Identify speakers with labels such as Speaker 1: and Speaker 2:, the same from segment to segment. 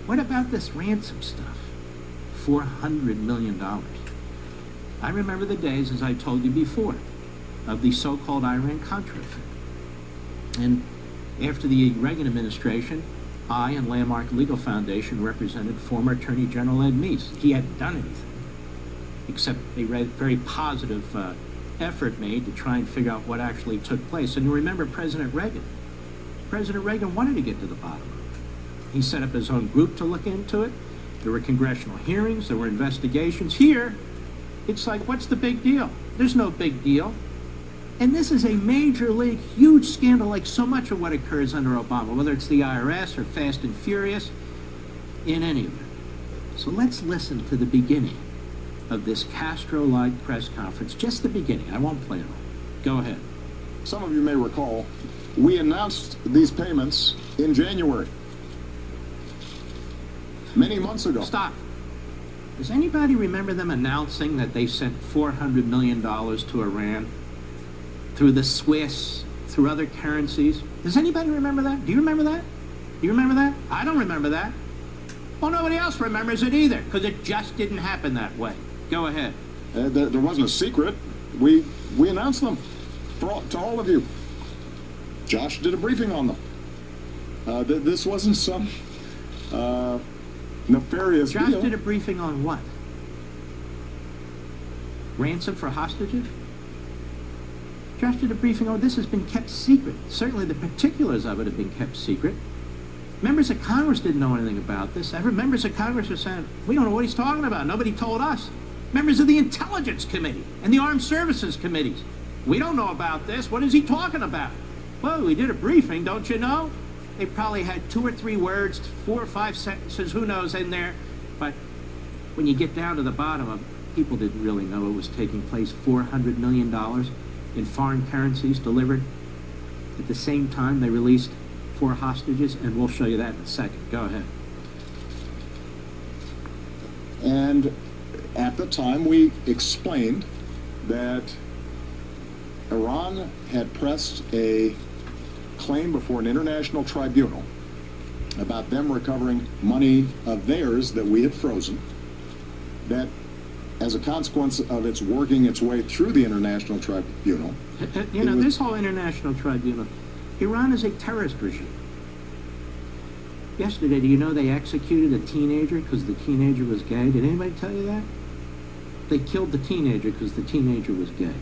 Speaker 1: What about this ransom stuff? $400 million. I remember the days, as I told you before, of the so-called Iran-Contra affair. And after the Reagan administration, I and Landmark Legal Foundation represented former Attorney General Ed Meese. He hadn't done anything, except a very positive effort made to try and figure out what actually took place. And you remember President Reagan. President Reagan wanted to get to the bottom of it. He set up his own group to look into it. There were congressional hearings. There were investigations. Here, it's like, what's the big deal? There's no big deal. And this is a major league, huge scandal, like so much of what occurs under Obama, whether it's the IRS or Fast and Furious, in any event. So let's listen to the beginning of this Castro-like press conference, just the beginning. I won't play it all. Go ahead.
Speaker 2: Some of you may recall, we announced these payments in January, many months ago.
Speaker 1: Stop. Does anybody remember them announcing that they sent $400 million to Iran through the Swiss, through other currencies? Does anybody remember that? Do you remember that? Do you remember that? I don't remember that. Well, nobody else remembers it either, because it just didn't happen that way. Go ahead.
Speaker 2: There wasn't a secret. We announced them to all of you. Josh did a briefing on them. This wasn't some nefarious
Speaker 1: Josh
Speaker 2: deal.
Speaker 1: did a briefing on what? Ransom for hostages? Josh did a briefing on this has been kept secret. Certainly the particulars of it have been kept secret. Members of Congress didn't know anything about this. Members of Congress are saying, we don't know what he's talking about. Nobody told us. Members of the Intelligence Committee and the Armed Services Committees, we don't know about this. What is he talking about? Well, we did a briefing, don't you know? They probably had 2 or 3 words, 4 or 5 sentences, who knows, in there. But when you get down to the bottom of it, people didn't really know what was taking place. $400 million in foreign currencies delivered. At the same time, they released 4 hostages, and we'll show you that in a second. Go ahead.
Speaker 2: And at the time, we explained that Iran had pressed a claim before an international tribunal about them recovering money of theirs that we had frozen, that as a consequence of its working its way through the international tribunal.
Speaker 1: You know, this whole international tribunal, Iran is a terrorist regime. Yesterday, do you know they executed a teenager because the teenager was gay? Did anybody tell you that? They killed the teenager because the teenager was gay.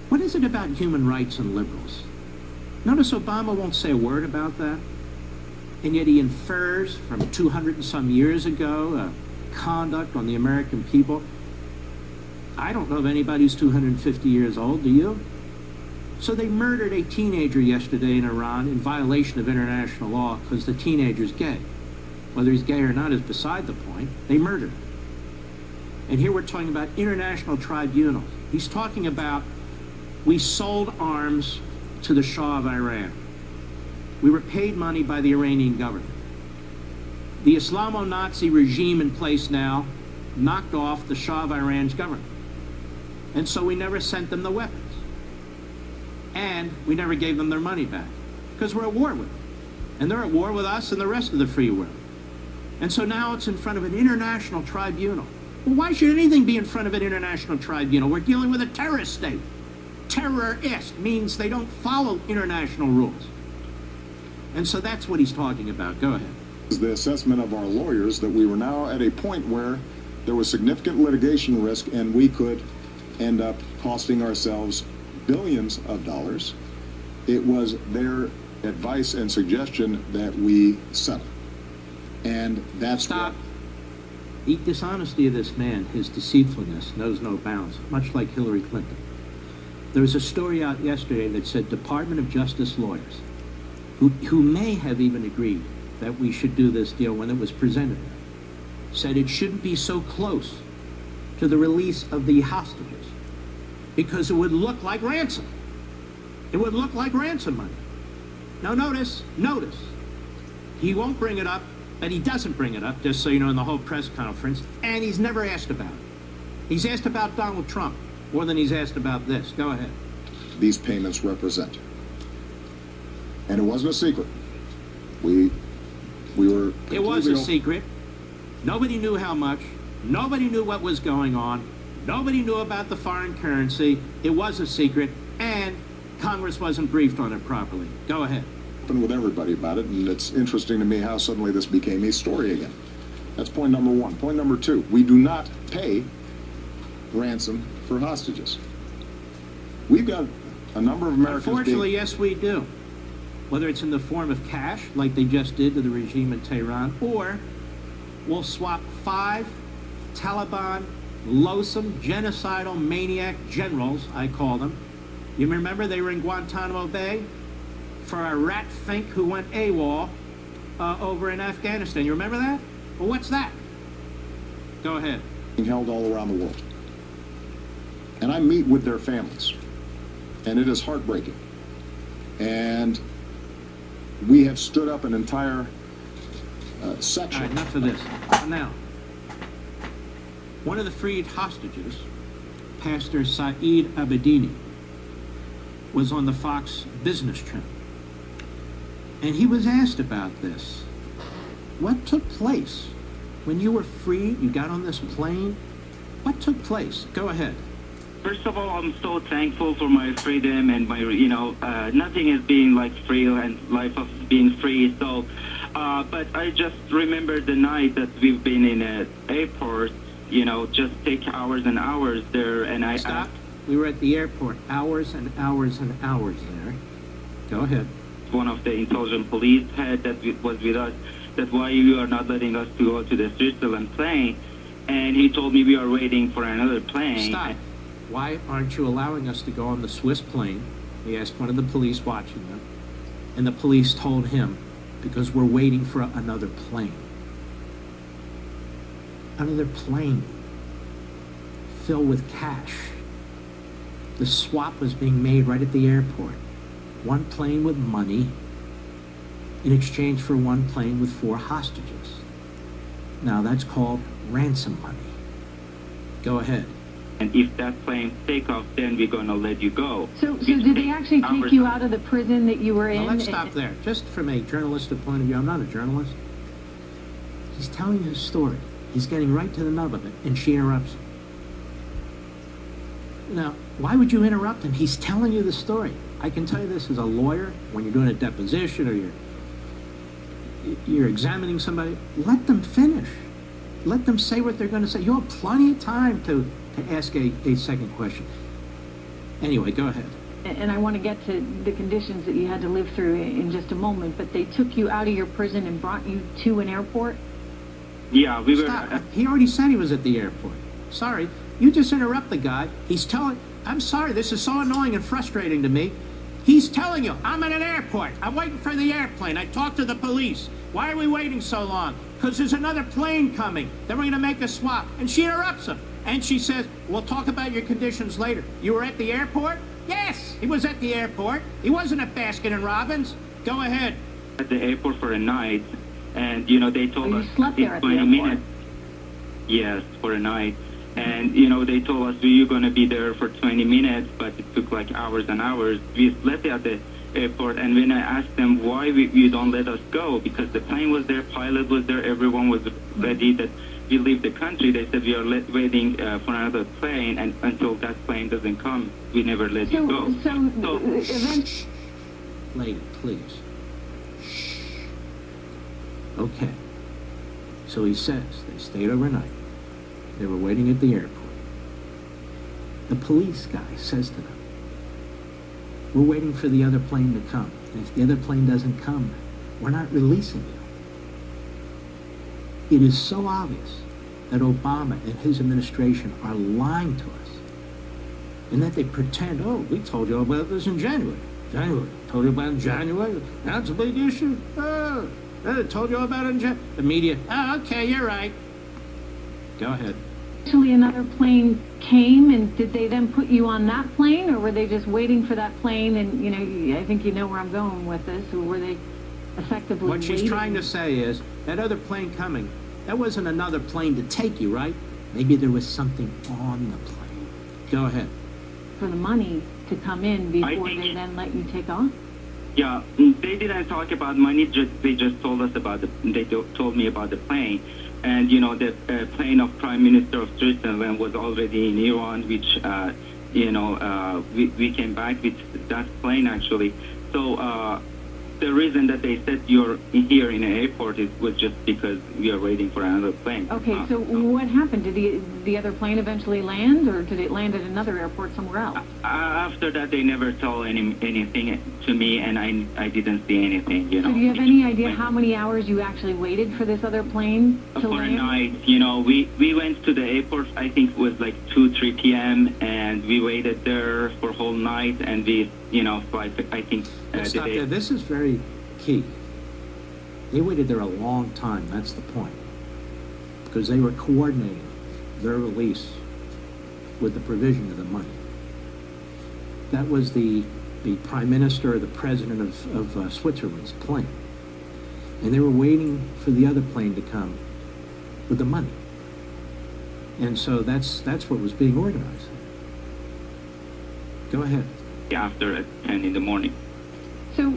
Speaker 1: What is it about human rights and liberals? Notice Obama won't say a word about that, and yet he infers from 200 and some years ago conduct on the American people. I don't know of anybody who's 250 years old, do you? So they murdered a teenager yesterday in Iran in violation of international law because the teenager's gay. Whether he's gay or not is beside the point. They murdered him. And here we're talking about international tribunals. He's talking about, we sold arms to the Shah of Iran. We were paid money by the Iranian government. The Islamo-Nazi regime in place now knocked off the Shah of Iran's government. And so we never sent them the weapons. And we never gave them their money back because we're at war with them. And they're at war with us and the rest of the free world. And so now it's in front of an international tribunal. Well, why should anything be in front of an international tribunal? We're dealing with a terrorist state. Terrorist means they don't follow international rules. And so that's what he's talking about. Go ahead.
Speaker 2: The assessment of our lawyers that we were now at a point where there was significant litigation risk and we could end up costing ourselves billions of dollars. It was their advice and suggestion that we settle. And that's
Speaker 1: Stop. The dishonesty of this man, his deceitfulness, knows no bounds, much like Hillary Clinton. There was a story out yesterday that said Department of Justice lawyers, who may have even agreed that we should do this deal when it was presented, said it shouldn't be so close to the release of the hostages because it would look like ransom. It would look like ransom money. Now notice, he won't bring it up, but he doesn't bring it up, just so you know, in the whole press conference, and he's never asked about it. He's asked about Donald Trump more than he's asked about this. Go ahead.
Speaker 2: These payments represent. And it wasn't a secret. We were
Speaker 1: was a secret. Nobody knew how much. Nobody knew what was going on. Nobody knew about the foreign currency. It was a secret, and Congress wasn't briefed on it properly. Go ahead.
Speaker 2: With everybody about it, and it's interesting to me how suddenly this became a story again. That's point number one. Point number two, we do not pay ransom for hostages. We've got a number of Americans
Speaker 1: Unfortunately, yes, we do. Whether it's in the form of cash, like they just did to the regime in Tehran, or we'll swap 5 Taliban, loathsome, genocidal, maniac generals, I call them. You remember they were in Guantanamo Bay for a rat fink who went AWOL over in Afghanistan. You remember that? Well, what's that? Go ahead.
Speaker 2: being held all around the world. And I meet with their families, and it is heartbreaking. And we have stood up an entire section.
Speaker 1: All right, enough of this. Now, one of the freed hostages, Pastor Saeed Abedini, was on the Fox Business Channel. And he was asked about this. What took place when you were freed? You got on this plane? What took place? Go ahead.
Speaker 3: First of all, I'm so thankful for my freedom and my, nothing is being like free and life of being free. So, but I just remember the night that we've been in an airport, just take hours and hours there. And I
Speaker 1: Stop. We were at the airport, hours and hours and hours there. Go ahead.
Speaker 3: One of the intelligent police head that was with us, that why you are not letting us to go to the Switzerland plane. And he told me we are waiting for another plane.
Speaker 1: Stop. Why aren't you allowing us to go on the Swiss plane? He asked one of the police watching them. And the police told him, because we're waiting for another plane. Another plane filled with cash. The swap was being made right at the airport. One plane with money in exchange for one plane with 4 hostages. Now that's called ransom money. Go ahead.
Speaker 3: And if that plane take off, then we're going to let you go.
Speaker 4: So did they actually take you out of the prison that you were in?
Speaker 1: Now let's stop there. Just from a journalistic point of view, I'm not a journalist. He's telling his story. He's getting right to the nub of it, and she interrupts him. Now, why would you interrupt him? He's telling you the story. I can tell you this as a lawyer, when you're doing a deposition or you're examining somebody, let them finish. Let them say what they're going to say. You'll have plenty of time to ask a second question. Anyway, go ahead.
Speaker 4: And I want to get to the conditions that you had to live through in just a moment, but they took you out of your prison and brought you to an airport?
Speaker 3: Yeah, we were...
Speaker 1: Stop. He already said he was at the airport. Sorry. You just interrupt the guy. He's telling... I'm sorry, this is so annoying and frustrating to me. He's telling you, I'm at an airport. I'm waiting for the airplane. I talked to the police. Why are we waiting so long? Because there's another plane coming. Then we're going to make a swap. And she interrupts him. And she says, we'll talk about your conditions later. You were at the airport? Yes, he was at the airport. He wasn't at Baskin and Robbins. Go ahead.
Speaker 3: At the airport for a night, and they told us
Speaker 4: You slept there at the
Speaker 3: 20
Speaker 4: airport?
Speaker 3: minutes. Yes, for a night. And they told us you're going to be there for 20 minutes, but it took like hours and hours. We slept at the airport, and when I asked them why you don't let us go, because the plane was there, pilot was there, everyone was ready that we leave the country, they said we are waiting for another plane, and until that plane doesn't come, we never let you go.
Speaker 4: So
Speaker 1: Lady, please. Shh. Okay. So he says they stayed overnight. They were waiting at the airport. The police guy says to them, we're waiting for the other plane to come. And if the other plane doesn't come, we're not releasing you. It is so obvious that Obama and his administration are lying to us. And that they pretend, oh, we told you about this in January. Told you about it in January? That's a big issue. Oh, I told you about it in January. The media, oh, okay, you're right. Go ahead.
Speaker 4: actually another plane came, and did they then put you on that plane, or were they just waiting for that plane? And, I think you know where I'm going with this. Or were they effectively
Speaker 1: What she's
Speaker 4: waiting
Speaker 1: trying to say is, that other plane coming, that wasn't another plane to take you, right? Maybe there was something on the plane. Go ahead.
Speaker 4: for the money to come in before
Speaker 3: think-
Speaker 4: they then let you take off?
Speaker 3: Yeah, they didn't talk about money. They just told us about told me about the plane, and the plane of Prime Minister of Switzerland was already in Iran, which we came back with that plane actually. So the reason that they said you're here in the airport was just because we are waiting for another plane.
Speaker 4: Okay, so what happened? Did the other plane eventually land, or did it land at another airport somewhere else?
Speaker 3: After that, they never told anything to me, and I didn't see anything.
Speaker 4: So do you have any idea how many hours you actually waited for this other plane to
Speaker 3: for
Speaker 4: land?
Speaker 3: a night? We went to the airport. I think it was like 2-3 p.m. and we waited there for a whole night, and we flight. I think.
Speaker 1: Stop there. This is very key. They waited there a long time. That's the point. Because they were coordinating their release with the provision of the money. That was the prime minister or the president of Switzerland's plane. And they were waiting for the other plane to come with the money. And so that's what was being organized. Go ahead.
Speaker 3: After at 10 in the morning.
Speaker 4: So,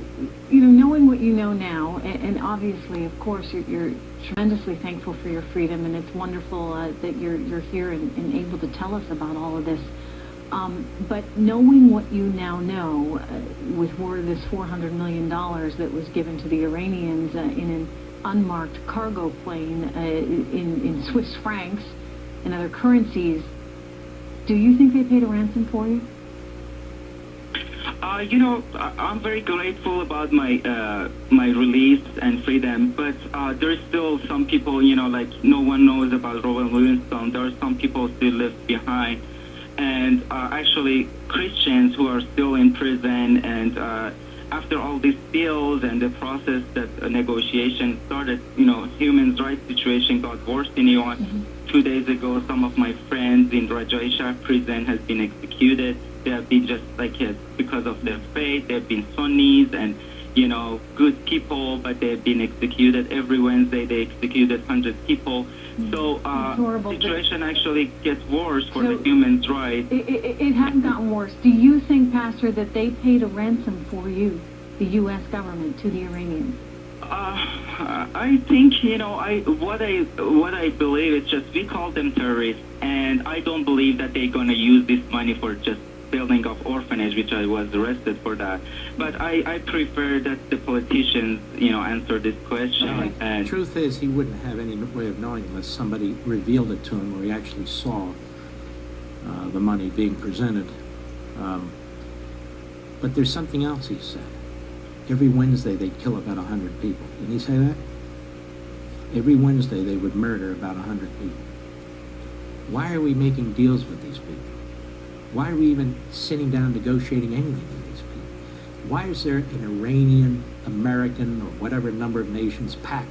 Speaker 4: knowing what you know now, and obviously, of course, you're tremendously thankful for your freedom, and it's wonderful that you're here and able to tell us about all of this. But knowing what you now know, with word of this $400 million that was given to the Iranians in an unmarked cargo plane in Swiss francs and other currencies, do you think they paid a ransom for you?
Speaker 3: I'm very grateful about my release and freedom, but there's still some people, like no one knows about Robert Livingstone. There are some people still left behind, and actually Christians who are still in prison. And after all these deals and the process that a negotiation started, human rights situation got worse in Iran. Mm-hmm. 2 days ago, some of my friends in Rajai Shah prison has been executed. They have been just because of their faith. They've been Sunnis and, good people, but they've been executed. Every Wednesday they executed 100 people. Mm-hmm. So the situation actually gets worse for the human rights.
Speaker 4: It hasn't gotten worse. Do you think, Pastor, that they paid a ransom for you, the U.S. government, to the Iranians?
Speaker 3: I think what I believe is just we call them terrorists, and I don't believe that they're going to use this money for just building of orphanage, which I was arrested for that. But I prefer that the politicians answer this question. And
Speaker 1: truth is, he wouldn't have any way of knowing unless somebody revealed it to him, or he actually saw the money being presented. But there's something else he said. Every Wednesday they'd kill about 100 people. Didn't he say that? Every Wednesday they would murder about 100 people. Why are we making deals with these people? Why are we even sitting down negotiating anything with these people? Why is there an Iranian, American, or whatever number of nations pact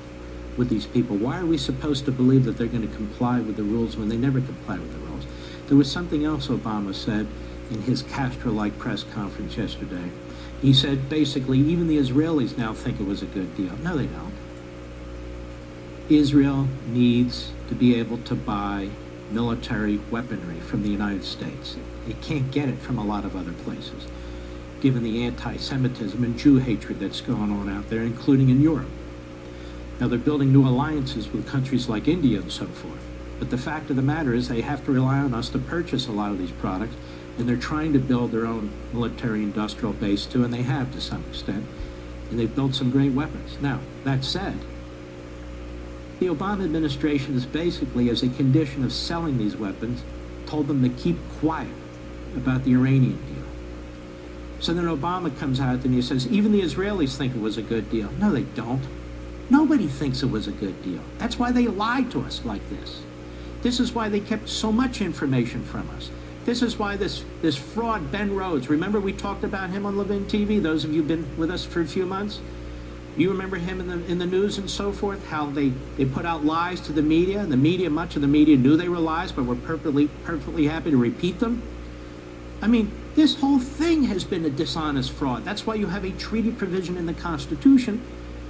Speaker 1: with these people? Why are we supposed to believe that they're going to comply with the rules when they never comply with the rules? There was something else Obama said in his Castro-like press conference yesterday. He said, basically, even the Israelis now think it was a good deal. No, they don't. Israel needs to be able to buy military weaponry from the United States. It can't get it from a lot of other places, given the anti-Semitism and Jew hatred that's going on out there, including in Europe. Now, they're building new alliances with countries like India and so forth. But the fact of the matter is they have to rely on us to purchase a lot of these products, and they're trying to build their own military-industrial base too, and they have to some extent. And they've built some great weapons. Now, that said, the Obama administration is basically, as a condition of selling these weapons, told them to keep quiet about the Iranian deal. So then Obama comes out and he says, even the Israelis think it was a good deal. No, they don't. Nobody thinks it was a good deal. That's why they lied to us like this. This is why they kept so much information from us. This is why this fraud, Ben Rhodes, remember we talked about him on Levin TV, those of you who've been with us for a few months? You remember him in the news and so forth, how they put out lies to the media. Much of the media knew they were lies, but were perfectly happy to repeat them. I mean, this whole thing has been a dishonest fraud. That's why you have a treaty provision in the Constitution,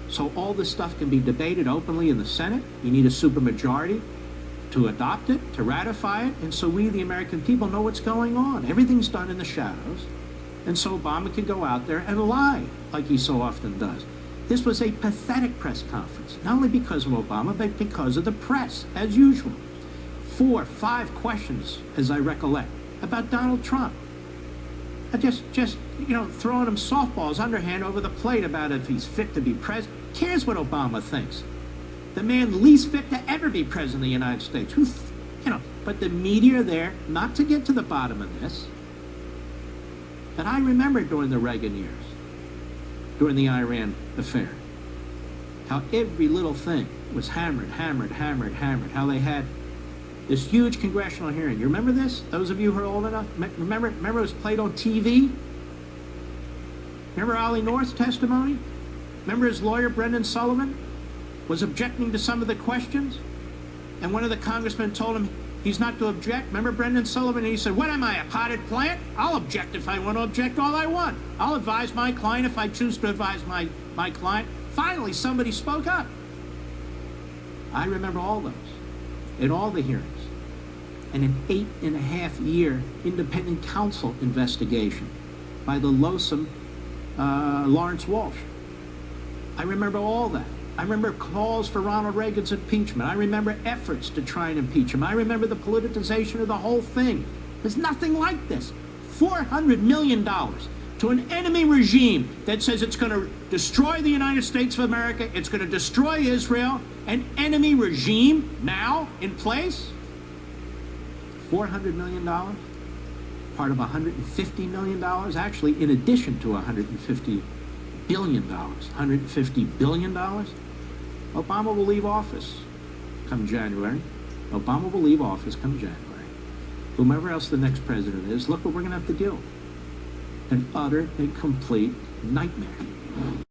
Speaker 1: so all this stuff can be debated openly in the Senate. You need a supermajority to adopt it, to ratify it, and so we, the American people, know what's going on. Everything's done in the shadows. And so Obama could go out there and lie, like he so often does. This was a pathetic press conference, not only because of Obama, but because of the press, as usual. 4, 5 questions, as I recollect, about Donald Trump. Just throwing him softballs underhand over the plate about if he's fit to be president. Cares what Obama thinks. The man least fit to ever be president of the United States. But the media are there not to get to the bottom of this. And I remember during the Reagan years, during the Iran affair, how every little thing was hammered. How they had this huge congressional hearing. You remember this? Those of you who are old enough, remember it was played on TV? Remember Ollie North's testimony? Remember his lawyer, Brendan Sullivan, was objecting to some of the questions? And one of the congressmen told him he's not to object. Remember Brendan Sullivan? And he said, what am I, a potted plant? I'll object if I want to object all I want. I'll advise my client if I choose to advise my client. Finally, somebody spoke up. I remember all those, in all the hearings. And an 8.5-year independent counsel investigation by the loathsome Lawrence Walsh. I remember all that. I remember calls for Ronald Reagan's impeachment. I remember efforts to try and impeach him. I remember the politicization of the whole thing. There's nothing like this. $400 million to an enemy regime that says it's going to destroy the United States of America, it's going to destroy Israel, an enemy regime now in place. $400 million, part of $150 million, actually in addition to $150 billion. $150 billion. Obama will leave office come January. Obama will leave office come January. Whomever else the next president is, look what we're going to have to deal with. An utter and complete nightmare.